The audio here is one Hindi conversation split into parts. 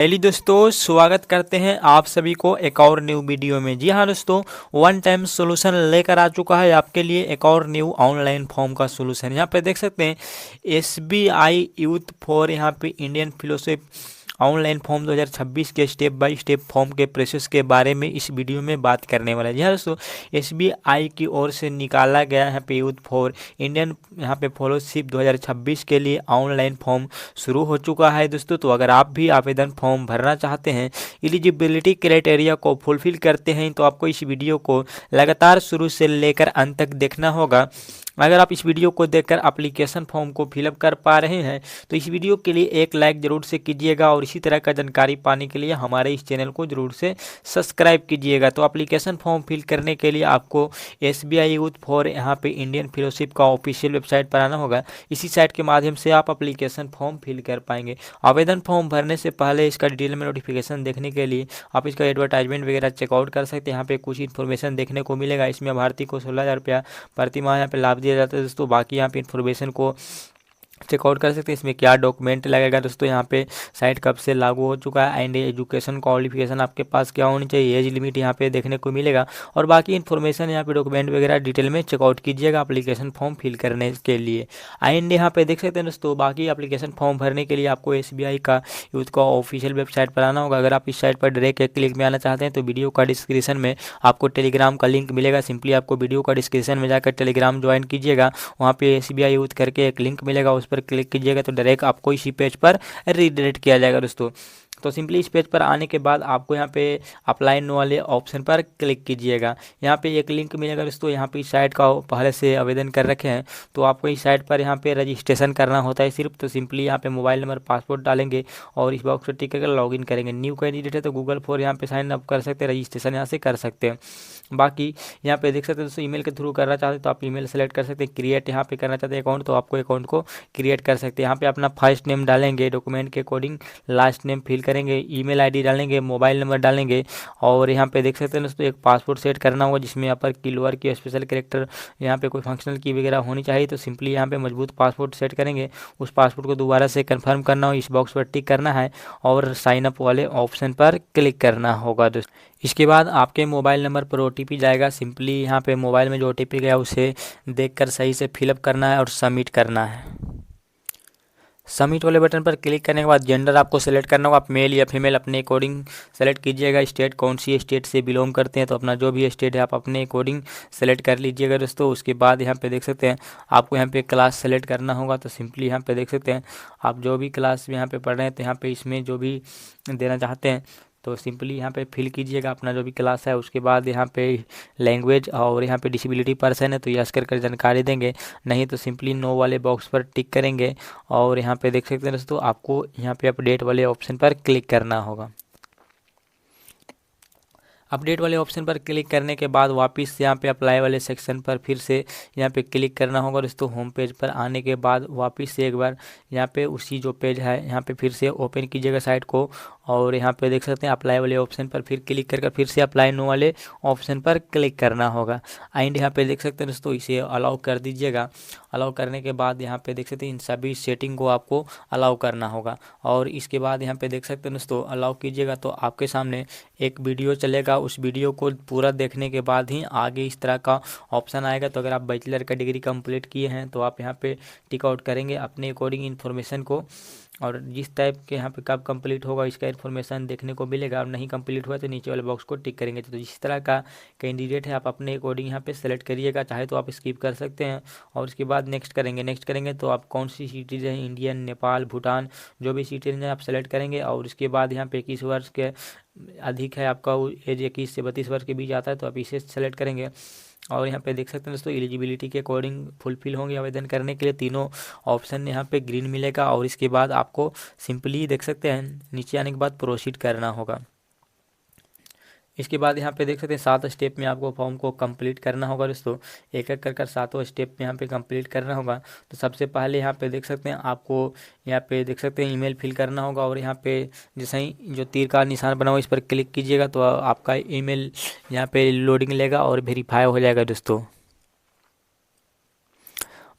पहली दोस्तों स्वागत करते हैं आप सभी को एक और न्यू वीडियो में। जी हाँ दोस्तों, वन टाइम सॉल्यूशन लेकर आ चुका है आपके लिए एक और न्यू ऑनलाइन फॉर्म का सॉल्यूशन। यहाँ पे देख सकते हैं SBI यूथ फॉर यहाँ पे इंडियन फेलोशिप ऑनलाइन फॉर्म 2026 के स्टेप बाय स्टेप फॉर्म के प्रोसेस के बारे में इस वीडियो में बात करने वाला है। जी हाँ दोस्तों, SBI की ओर से निकाला गया यहाँ पे यूथ फॉर इंडियन यहाँ पे फेलोशिप 2026 के लिए ऑनलाइन फॉर्म शुरू हो चुका है दोस्तों। तो अगर आप भी आवेदन फॉर्म भरना चाहते हैं, एलिजिबिलिटी क्राइटेरिया को फुलफिल करते हैं, तो आपको इस वीडियो को लगातार शुरू से लेकर अंत तक देखना होगा। अगर आप इस वीडियो को देखकर एप्लीकेशन फॉर्म को फिलअप कर पा रहे हैं तो इस वीडियो के लिए एक लाइक जरूर से कीजिएगा और इसी तरह का जानकारी पाने के लिए हमारे इस चैनल को जरूर से सब्सक्राइब कीजिएगा। तो एप्लीकेशन फॉर्म फिल करने के लिए आपको SBI यूथ फॉर यहाँ पे इंडियन फेलोशिप का ऑफिशियल वेबसाइट पर आना होगा। इसी साइट के माध्यम से आप एप्लीकेशन फॉर्म फिल कर पाएंगे। आवेदन फॉर्म भरने से पहले इसका डिटेल में नोटिफिकेशन देखने के लिए आप इसका एडवर्टाइजमेंट वगैरह चेकआउट कर सकते हैं। यहाँ पे कुछ इन्फॉर्मेशन देखने को मिलेगा। इसमें अभ्यर्थी को 16,000 रुपया प्रति माह यहाँ पे लाभ दिया जाता है दोस्तों। बाकी यहाँ पे इन्फॉर्मेशन को चेकआउट कर सकते हैं। इसमें क्या डॉक्यूमेंट लगेगा दोस्तों, यहाँ पे साइट कब से लागू हो चुका है एंड एजुकेशन क्वालिफिकेशन आपके पास क्या होनी चाहिए, एज लिमिट यहाँ पे देखने को मिलेगा और बाकी इन्फॉर्मेशन यहाँ पे डॉक्यूमेंट वगैरह डिटेल में चेकआउट कीजिएगा एप्लीकेशन फॉर्म फिल करने के लिए। एंड यहाँ पे देख सकते हैं दोस्तों, बाकी एप्लीकेशन फॉर्म भरने के लिए आपको SBI का यूथ का ऑफिशियल वेबसाइट पर आना होगा। अगर आप इस साइट पर डायरेक्ट एक क्लिक में आना चाहते हैं तो वीडियो का डिस्क्रिप्शन में आपको टेलीग्राम का लिंक मिलेगा। सिंपली आपको वीडियो का डिस्क्रिप्शन में जाकर टेलीग्राम ज्वाइन कीजिएगा। वहाँ पे SBI यूथ करके एक लिंक मिलेगा, उस पर क्लिक कीजिएगा तो डायरेक्ट आपको इसी पेज पर रीडायरेक्ट किया जाएगा दोस्तों। तो सिंपली इस पेज पर आने के बाद आपको यहाँ पे अप्लाई नो वाले ऑप्शन पर क्लिक कीजिएगा। यहाँ पे एक लिंक मिलेगा दोस्तों। यहाँ पे इस साइट का पहले से आवेदन कर रखे हैं तो आपको इस साइट पर यहाँ पे रजिस्ट्रेशन करना होता है सिर्फ। तो सिंपली यहाँ पे मोबाइल नंबर पासपोर्ट डालेंगे और इस बॉक्स पर टिक करके लॉगिन करेंगे। न्यू कैंडिडेट है तो गूगल फॉर यहाँ पे साइन अप कर सकते हैं, रजिस्ट्रेशन यहाँ से कर सकते हैं। बाकी यहाँ पे देख सकते हैं दोस्तों, ईमेल के थ्रू करना चाहते हैं तो आप ईमेल सेलेक्ट कर सकते हैं। क्रिएट यहाँ पे करना चाहते हैं अकाउंट तो आपको अकाउंट को क्रिएट कर सकते हैं। यहाँ पे अपना फर्स्ट नेम डालेंगे, डॉक्यूमेंट के अकॉर्डिंग लास्ट नेम फिल करेंगे, ईमेल आईडी डालेंगे, मोबाइल नंबर डालेंगे और यहाँ पे देख सकते हैं दोस्तों एक पासपोर्ट सेट करना होगा जिसमें अपर की लोअर की स्पेशल कैरेक्टर यहाँ पे कोई फंक्शनल की वगैरह होनी चाहिए। तो सिंपली यहाँ पे मजबूत पासपोर्ट सेट करेंगे। उस पासपोर्ट को दोबारा से कंफर्म करना हो, इस बॉक्स पर टिक करना है और साइन अप वाले ऑप्शन पर क्लिक करना होगा दोस्तों। इसके बाद आपके मोबाइल नंबर पर OTP जाएगा। सिंपली यहाँ पे मोबाइल में जो OTP गया उसे देखकर सही से फिलअप करना है और सबमिट करना है। सबमिट वाले बटन पर क्लिक करने के बाद जेंडर आपको सेलेक्ट करना होगा, आप मेल या फीमेल अपने अकॉर्डिंग सेलेक्ट कीजिएगा। स्टेट कौन सी स्टेट से बिलोंग करते हैं तो अपना जो भी स्टेट है आप अपने अकॉर्डिंग सेलेक्ट कर लीजिएगा दोस्तों। उसके बाद यहाँ पे देख सकते हैं आपको यहाँ पे क्लास सेलेक्ट करना होगा। तो सिंपली यहाँ पे देख सकते हैं आप जो भी क्लास में यहाँ पे पढ़ रहे हैं तो यहाँ पे इसमें जो भी देना चाहते हैं तो सिंपली यहाँ पे फिल कीजिएगा अपना जो भी क्लास है। उसके बाद यहाँ पे लैंग्वेज और यहाँ पे डिसेबिलिटी पर्सन है तो यस कर जानकारी देंगे, नहीं तो सिंपली नो वाले बॉक्स पर टिक करेंगे और यहाँ पे देख सकते हैं दोस्तों आपको यहाँ पे अपडेट वाले ऑप्शन पर क्लिक करना होगा। अपडेट वाले ऑप्शन पर क्लिक करने के बाद वापस यहाँ पे अप्लाई वाले सेक्शन पर फिर से यहाँ पे क्लिक करना होगा दोस्तों। होम पेज पर आने के बाद वापस से एक बार यहाँ पे उसी जो पेज है यहाँ पे फिर से ओपन कीजिएगा साइट को और यहाँ पे देख सकते हैं अप्लाई वाले ऑप्शन पर फिर क्लिक करके फिर से अप्लाई नो वाले ऑप्शन पर क्लिक करना होगा। एंड यहाँ पे देख सकते हैं दोस्तों इसे अलाउ कर दीजिएगा। अलाउ करने के बाद यहाँ पे देख सकते हैं इन सभी सेटिंग को आपको अलाउ करना होगा और इसके बाद यहाँ पे देख सकते हैं दोस्तों अलाउ कीजिएगा तो आपके सामने एक वीडियो चलेगा। उस वीडियो को पूरा देखने के बाद ही आगे इस तरह का ऑप्शन आएगा। तो अगर आप बैचलर का डिग्री कंप्लीट किए हैं तो आप यहाँ पे टिक आउट करेंगे अपने अकॉर्डिंग इन्फॉर्मेशन को और जिस टाइप के यहाँ पे कब कंप्लीट होगा इसका इन्फॉर्मेशन देखने को मिलेगा और नहीं कंप्लीट हुआ तो नीचे वाले बॉक्स को टिक करेंगे। तो जिस तरह का कैंडिडेट है आप अपने अकॉर्डिंग यहाँ पे सेलेक्ट करिएगा, चाहे तो आप स्किप कर सकते हैं और उसके बाद नेक्स्ट करेंगे। नेक्स्ट करेंगे तो आप कौन सी सिटीज़ है, इंडियन, नेपाल, भूटान, जो भी सिटीज़ हैं आप सेलेक्ट करेंगे और उसके बाद यहाँ पे 21 वर्ष के अधिक है आपका एज 21 से 32 वर्ष के बीच आता है तो आप इसे सेलेक्ट करेंगे और यहाँ पे देख सकते हैं दोस्तों एलिजिबिलिटी के अकॉर्डिंग फुलफिल होंगे आवेदन करने के लिए। तीनों ऑप्शन यहाँ पे ग्रीन मिलेगा और इसके बाद आपको सिंपली देख सकते हैं नीचे आने के बाद प्रोसीड करना होगा। इसके बाद यहाँ पे देख सकते हैं 7 स्टेप में आपको फॉर्म को कंप्लीट करना होगा दोस्तों। एक एक कर 7 स्टेप में यहाँ पे कंप्लीट करना होगा। तो सबसे पहले यहाँ पे देख सकते हैं आपको यहाँ पे देख सकते हैं ईमेल फिल करना होगा और यहाँ पे जैसे ही जो तीर का निशान बना हुआ इस पर क्लिक कीजिएगा तो आपका ईमेल यहाँ पे लोडिंग लेगा और वेरीफाई हो जाएगा दोस्तों।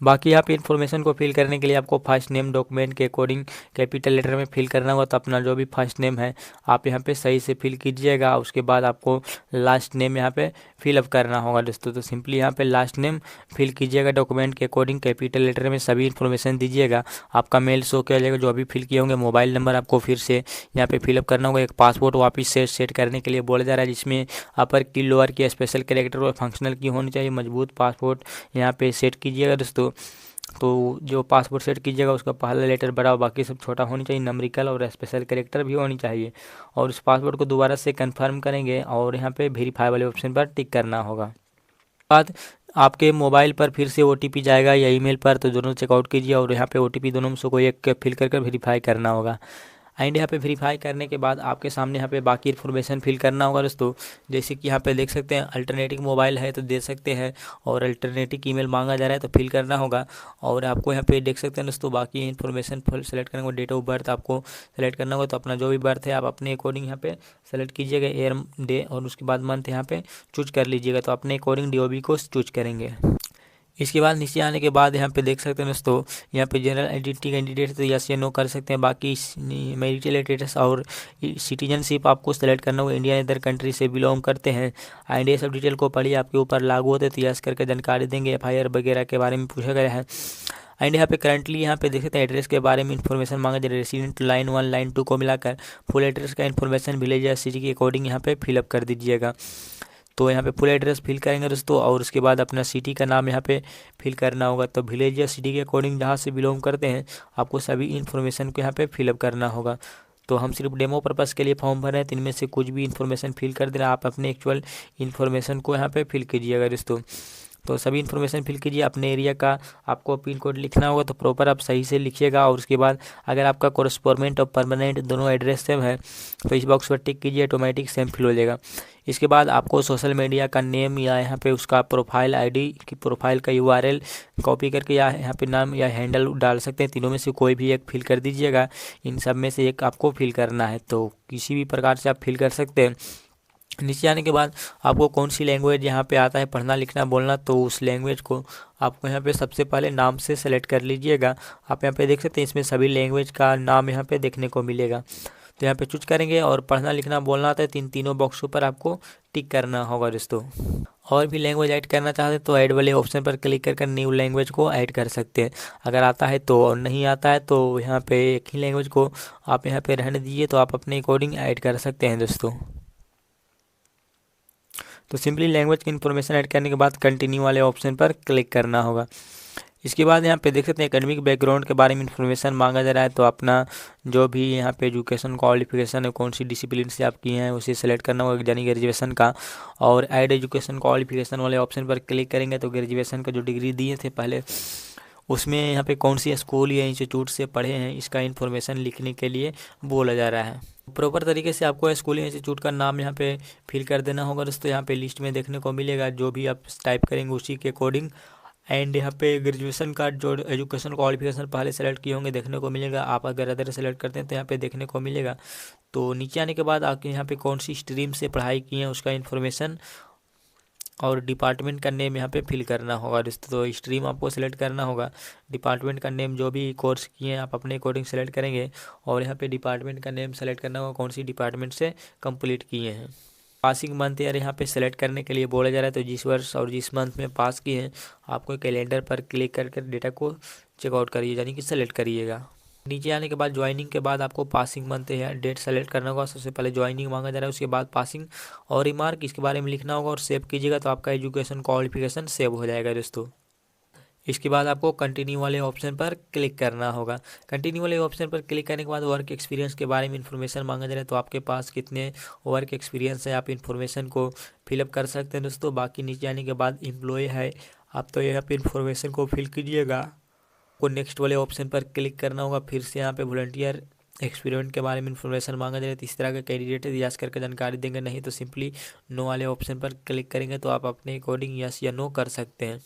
बाकी यहाँ पे इन्फॉर्मेशन को फिल करने के लिए आपको फर्स्ट नेम डॉक्यूमेंट के अकॉर्डिंग कैपिटल लेटर में फिल करना होगा। तो अपना जो भी फर्स्ट नेम है आप यहाँ पे सही से फिल कीजिएगा। उसके बाद आपको लास्ट नेम यहाँ पे फिलअप करना होगा दोस्तों। तो सिंपली यहाँ पे लास्ट नेम फिल कीजिएगा, डॉक्यूमेंट के अकॉर्डिंग कैपिटल लेटर में सभी इन्फॉर्मेशन दीजिएगा। आपका मेल शो किया जाएगा जो अभी फिल किए होंगे। मोबाइल नंबर आपको फिर से यहाँ पे फिलअप करना होगा। एक पासपोर्ट वापस से सेट करने के लिए बोला जा रहा है, जिसमें अपर की लोअर की स्पेशल कैरेक्टर और फंक्शनल की होनी चाहिए। मजबूत पासपोर्ट यहाँ पे सेट कीजिएगा दोस्तों। तो जो पासपोर्ट सेट कीजिएगा उसका पहला लेटर बड़ा और बाकी सब छोटा होनी चाहिए। नंबरिकल और स्पेशल कैरेक्टर भी होनी चाहिए। और उस पासपोर्ट को दोबारा से कंफर्म करेंगे और यहाँ पे वेरीफाई वाले ऑप्शन पर टिक करना होगा। बाद आपके मोबाइल पर फिर से ओटीपी जाएगा या ईमेल पर, तो दोनों चेकआउट कीजिए और यहाँ पे ओटीपी दोनों में से कोई एक फिल कर वेरीफाई करना होगा। एंड यहाँ पे वेरीफाई करने के बाद आपके सामने यहाँ पे बाकी इन्फॉर्मेशन फिल करना होगा दोस्तों। जैसे कि यहाँ पे देख सकते हैं अल्टरनेटिव मोबाइल है तो दे सकते हैं, और अल्टरनेटिव ईमेल मांगा जा रहा है तो फिल करना होगा। और आपको यहाँ पे देख सकते हैं दोस्तों बाकी इन्फॉर्मेशन फुल सेलेक्ट करने को डेट ऑफ बर्थ आपको सेलेक्ट करना होगा। तो अपना जो भी बर्थ है आप अपने अकॉर्डिंग यहाँ पे सेलेक्ट कीजिएगा, ईयर डे और उसके बाद मंथ यहाँ पे चूज कर लीजिएगा। तो अपने अकॉर्डिंग DOB को चूज करेंगे। इसके बाद नीचे आने के बाद यहाँ पे देख सकते हैं दोस्तों यहाँ पे जनरल आइडेंटिटी कैंडिडेट तो यस या नो कर सकते हैं। बाकी मैरिटल स्टेटस और सिटीजनशिप आपको सेलेक्ट करना होगा। इंडिया अदर कंट्री से बिलोंग करते हैं। एंड ये सब डिटेल को पढ़िए, आपके ऊपर लागू होते तो यस करके जानकारी देंगे। FIR वगैरह के बारे में पूछा गया है। एंड यहाँ पे करंटली यहाँ पे देख सकते हैं एड्रेस के बारे में इन्फॉर्मेशन मांगा जा रहा है। रेसिडेंट लाइन 1 लाइन 2 को मिलाकर फुल एड्रेस का इन्फॉर्मेशन विलेज या सिटी के अकॉर्डिंग यहाँ पे फिलअप कर दीजिएगा। तो यहाँ पे फुल एड्रेस फिल करेंगे दोस्तों और उसके बाद अपना सिटी का नाम यहाँ पे फिल करना होगा। तो विलेज या सिटी के अकॉर्डिंग जहाँ से बिलोंग करते हैं आपको सभी इन्फॉर्मेशन को यहाँ पे फिलअप करना होगा। तो हम सिर्फ डेमो पर्पज़ के लिए फॉर्म भर रहे हैं, तो इनमें से कुछ भी इन्फॉर्मेशन फिल कर देना। आप अपने एक्चुअल इन्फॉर्मेशन को यहाँ पे फिल कीजिएगा दोस्तों। तो सभी इन्फॉर्मेशन फिल कीजिए। अपने एरिया का आपको पिन कोड लिखना होगा तो प्रॉपर आप सही से लिखिएगा। और उसके बाद अगर आपका कोरस्पोंडेंट और परमानेंट दोनों एड्रेस सेम है तो इस बॉक्स पर टिक कीजिए, ऑटोमेटिक सेम फिल हो जाएगा। इसके बाद आपको सोशल मीडिया का नेम या यहाँ पे उसका प्रोफाइल ID की प्रोफाइल का URL कॉपी करके या यहाँ पे नाम या हैंडल डाल सकते हैं। तीनों में से कोई भी एक फिल कर दीजिएगा। इन सब में से एक आपको फिल करना है, तो किसी भी प्रकार से आप फिल कर सकते हैं। नीचे आने के बाद आपको कौन सी लैंग्वेज यहाँ पे आता है पढ़ना लिखना बोलना, तो उस लैंग्वेज को आपको यहाँ पे सबसे पहले नाम से सेलेक्ट कर लीजिएगा। आप यहाँ पे देख सकते हैं इसमें सभी लैंग्वेज का नाम यहाँ पे देखने को मिलेगा। तो यहाँ पे चूज करेंगे और पढ़ना लिखना बोलना आता है। तीनों बॉक्सों पर आपको टिक करना होगा दोस्तों। और भी लैंग्वेज ऐड करना चाहते हैं तो ऐड वाले ऑप्शन पर क्लिक कर न्यू लैंग्वेज को ऐड कर सकते हैं। अगर आता है तो, और नहीं आता है तो यहाँ पे एक ही लैंग्वेज को आप यहाँ पे रहने दीजिए। तो आप अपने अकॉर्डिंग ऐड कर सकते हैं दोस्तों। तो सिंपली लैंग्वेज की इन्फॉर्मेशन ऐड करने के बाद कंटिन्यू वाले ऑप्शन पर क्लिक करना होगा। इसके बाद यहाँ पे देख सकते हैं एकेडमिक बैकग्राउंड के बारे में इन्फॉर्मेशन मांगा जा रहा है। तो अपना जो भी यहाँ पे एजुकेशन क्वालिफिकेशन है, कौन सी डिसिप्लिन से आप किए हैं उसे सेलेक्ट करना होगा, यानी ग्रेजुएशन का। और ऐड एजुकेशन क्वालिफिकेशन वाले ऑप्शन पर क्लिक करेंगे तो ग्रेजुएशन का जो डिग्री दिए थे पहले उसमें यहाँ पे कौन सी स्कूल या इंस्टीट्यूट से पढ़े हैं इसका इन्फॉर्मेशन लिखने के लिए बोला जा रहा है। प्रॉपर तरीके से आपको स्कूल या इंस्टीट्यूट का नाम यहाँ पे फिल कर देना होगा दोस्तों। यहाँ पे लिस्ट में देखने को मिलेगा, जो भी आप टाइप करेंगे उसी के अकॉर्डिंग। एंड यहाँ पे ग्रेजुएशन का जो एजुकेशन क्वालिफिकेशन पहले सेलेक्ट किए होंगे देखने को मिलेगा। आप अगर अदर सेलेक्ट करते हैं तो यहाँ पे देखने को मिलेगा। तो नीचे आने के बाद आपके यहाँ पे कौन सी स्ट्रीम से पढ़ाई की है उसका इन्फॉर्मेशन और डिपार्टमेंट का नेम यहाँ पे फिल करना होगा दोस्तों। तो स्ट्रीम आपको सेलेक्ट करना होगा। डिपार्टमेंट का नेम जो भी कोर्स किए हैं आप अपने अकॉर्डिंग सेलेक्ट करेंगे। और यहाँ पे डिपार्टमेंट का नेम सेलेक्ट करना होगा, कौन सी डिपार्टमेंट से कंप्लीट किए हैं। पासिंग मंथ ईयर यहाँ पे सेलेक्ट करने के लिए बोला जा रहा है। तो जिस वर्ष और जिस मंथ में पास किए हैं आपको कैलेंडर पर क्लिक करके डेटा को चेकआउट करिए, यानी कि सेलेक्ट करिएगा। नीचे आने के बाद ज्वाइनिंग के बाद आपको पासिंग मंथ या डेट सेलेक्ट करना होगा। सबसे पहले ज्वाइनिंग मांगा जा रहा है, उसके बाद पासिंग और रिमार्क इसके बारे में लिखना होगा और सेव कीजिएगा। तो आपका एजुकेशन क्वालिफिकेशन सेव हो जाएगा दोस्तों। इसके बाद आपको कंटिन्यू वाले ऑप्शन पर क्लिक करना होगा। कंटिन्यू वाले ऑप्शन पर क्लिक करने के बाद वर्क एक्सपीरियंस के बारे में इन्फॉर्मेशन मांगा जा रहा है। तो आपके पास कितने वर्क एक्सपीरियंस है आप इन्फॉर्मेशन को फिलअप कर सकते हैं दोस्तों। बाकी नीचे आने के बाद एम्प्लॉय है आप तो यहाँ पे इन्फॉर्मेशन को फिल कीजिएगा। को नेक्स्ट वाले ऑप्शन पर क्लिक करना होगा। फिर से यहाँ पे वॉलंटियर एक्सपेरिमेंट के बारे में इन्फॉर्मेशन मांगा जा रहा है। तो इस तरह का कैंडिडेट है यस करके जानकारी देंगे, नहीं तो सिंपली नो वाले ऑप्शन पर क्लिक करेंगे। तो आप अपने अकॉर्डिंग यस या नो कर सकते हैं।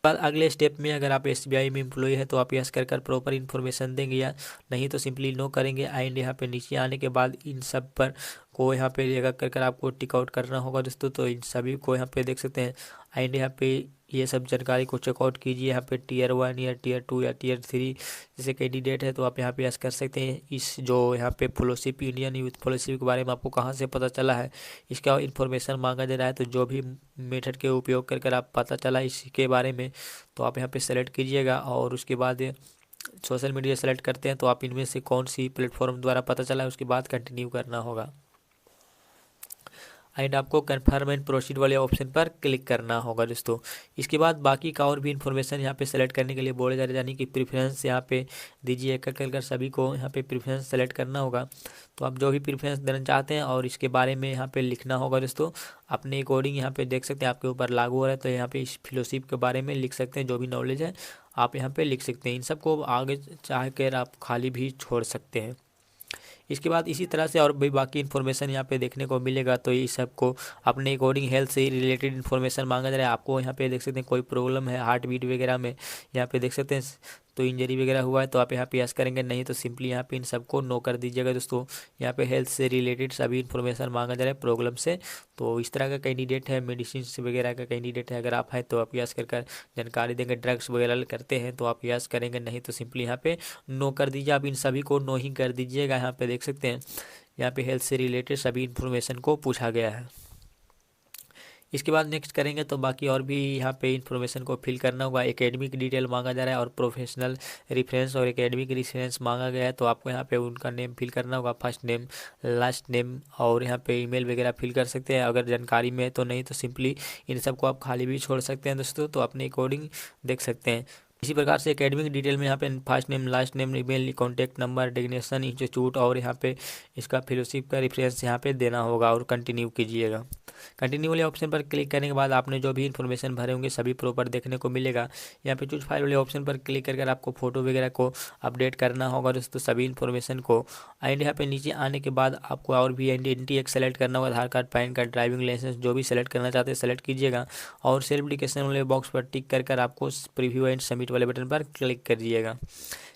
बाद अगले स्टेप में अगर आप SBI में एम्प्लॉय है तो आप यस कर प्रॉपर इन्फॉर्मेशन देंगे, या नहीं तो सिंपली नो करेंगे। एंड यहाँ पे नीचे आने के बाद इन सब पर को यहाँ पे जगह कर आपको टिक आउट करना होगा दोस्तों। तो इन सभी को यहाँ पे देख सकते हैं। एंड यहाँ पे ये सब जानकारी को चेकआउट कीजिए। यहाँ पे टीयर 1 या टीयर 2 या टीयर 3 जैसे कैंडिडेट है तो आप यहाँ पे यस कर सकते हैं। इस जो यहाँ पे फेलोशिप, इंडियन यूथ फेलोशिप के बारे में आपको कहाँ से पता चला है, इसका इन्फॉर्मेशन मांगा जा रहा है। तो जो भी मेथड के उपयोग कर कर आप पता चला इसके बारे में, तो आप यहाँ पे सेलेक्ट कीजिएगा। और उसके बाद सोशल मीडिया सेलेक्ट करते हैं तो आप इनमें से कौन सी प्लेटफॉर्म द्वारा पता चला है, उसके बाद कंटिन्यू करना होगा। एंड आपको कन्फर्म एंड प्रोसीड वाले ऑप्शन पर क्लिक करना होगा दोस्तों। इसके बाद बाकी का और भी इन्फॉर्मेशन यहाँ पे सेलेक्ट करने के लिए बोले जा रहे, यानी कि प्रेफरेंस यहाँ पे दीजिए। एक कर सभी को यहाँ पे प्रेफरेंस सेलेक्ट करना होगा। तो आप जो भी प्रेफरेंस देना चाहते हैं और इसके बारे में यहाँ पे लिखना होगा दोस्तों। अपने अकॉर्डिंग यहाँ पे देख सकते हैं आपके ऊपर लागू हो रहा है, तो यहाँ पे इस फेलोशिप के बारे में लिख सकते हैं। जो भी नॉलेज है आप यहाँ पे लिख सकते हैं। इन सबको आगे चाह कर आप खाली भी छोड़ सकते हैं। इसके बाद इसी तरह से और भी बाकी इन्फॉर्मेशन यहाँ पे देखने को मिलेगा। तो ये सबको अपने अकॉर्डिंग हेल्थ से रिलेटेड इन्फॉर्मेशन मांगा जा रहा है। आपको यहाँ पे देख सकते हैं कोई प्रॉब्लम है हार्ट बीट वगैरह में, यहाँ पे देख सकते हैं तो इंजरी वगैरह हुआ है तो आप यहाँ पे यस करेंगे, नहीं तो सिंपली यहाँ पे इन सबको नो कर दीजिएगा दोस्तों। यहाँ पे हेल्थ से रिलेटेड सभी इन्फॉर्मेशन मांगा जा रहा है प्रॉब्लम से। तो इस तरह का कैंडिडेट है, मेडिसिन वगैरह का कैंडिडेट है, अगर आप हैं तो आप यस कर जानकारी देंगे। ड्रग्स वगैरह करते हैं तो आप यस करेंगे, नहीं तो सिंपली यहाँ पे नो कर दीजिए। आप इन सभी को नो ही कर दीजिएगा। यहाँ पे देख सकते हैं यहाँ पे हेल्थ से रिलेटेड सभी इन्फॉर्मेशन को पूछा गया है। इसके बाद नेक्स्ट करेंगे तो बाकी और भी यहाँ पे इन्फॉर्मेशन को फिल करना होगा। एकेडमिक डिटेल मांगा जा रहा है और प्रोफेशनल रेफरेंस और एकेडमिक रेफरेंस मांगा गया है। तो आपको यहाँ पे उनका नेम फिल करना होगा, फर्स्ट नेम, लास्ट नेम, और यहाँ पे ईमेल वगैरह फिल कर सकते हैं अगर जानकारी में है तो, नहीं तो सिंपली इन सबको आप खाली भी छोड़ सकते हैं दोस्तों। तो अपने अकॉर्डिंग देख सकते हैं। इसी प्रकार से एकेडमिक डिटेल में यहाँ पे first name, last name, email, contact number, designation institute और यहाँ पे इसका फेलोशिप का रेफरेंस यहाँ पे देना होगा और कंटिन्यू कीजिएगा। कंटिन्यू वाले ऑप्शन पर क्लिक करने के बाद आपने जो भी इन्फॉर्मेशन भरे होंगे सभी प्रॉपर देखने को मिलेगा। यहाँ पे चूज फाइल वाले ऑप्शन पर क्लिक करके आपको फोटो वगैरह को अपडेट करना होगा दोस्तों, सभी इन्फॉर्मेशन को। एंड यहाँ पे नीचे आने के बाद आपको और भी आइडेंटिटी एक सेलेक्ट करना होगा, Aadhaar card, PAN card, driving licence, जो भी सेलेक्ट करना चाहते हैं सेलेक्ट कीजिएगा। और सेल्फ एप्लीकेशन वाले बॉक्स पर टिक कर आपको प्रीव्यू एंड सबमिट वाले बटन पर क्लिक कर दीजिएगा।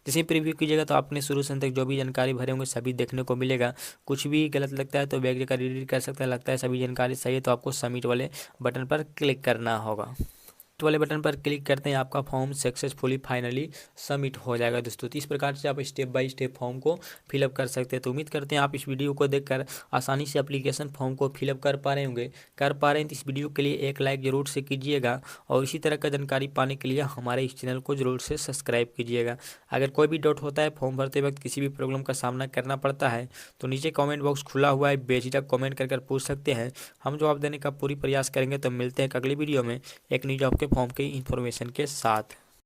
जैसे ही प्रीव्यू कीजिएगा तो आपने शुरू से अंत तक जो भी जानकारी भरे होंगे सभी देखने को मिलेगा। कुछ भी गलत लगता है तो बैक जाकर एडिट कर सकते हैं, लगता है सभी जानकारी सही है तो आपको सबमिट वाले बटन पर क्लिक करना होगा। वाले बटन पर क्लिक करते हैं आपका फॉर्म सक्सेसफुली फाइनली सबमिट हो जाएगा दोस्तों। तो इस प्रकार से आप स्टेप बाय स्टेप फॉर्म को फिलअप कर सकते हैं। तो उम्मीद करते हैं आप इस वीडियो को देखकर आसानी से एप्लीकेशन फॉर्म को फिलअप कर पा रहे होंगे। तो इस वीडियो के लिए एक लाइक जरूर से कीजिएगा और इसी तरह का जानकारी पाने के लिए हमारे इस चैनल को जरूर से सब्सक्राइब कीजिएगा। अगर कोई भी डाउट होता है, फॉर्म भरते वक्त किसी भी प्रॉब्लम का सामना करना पड़ता है तो नीचे कॉमेंट बॉक्स खुला हुआ है, बेझिझक कॉमेंट कर पूछ सकते हैं। हम जवाब देने का पूरी प्रयास करेंगे। तो मिलते हैं अगली वीडियो में एक न्यू जॉब के फॉर्म की इन्फॉर्मेशन के साथ।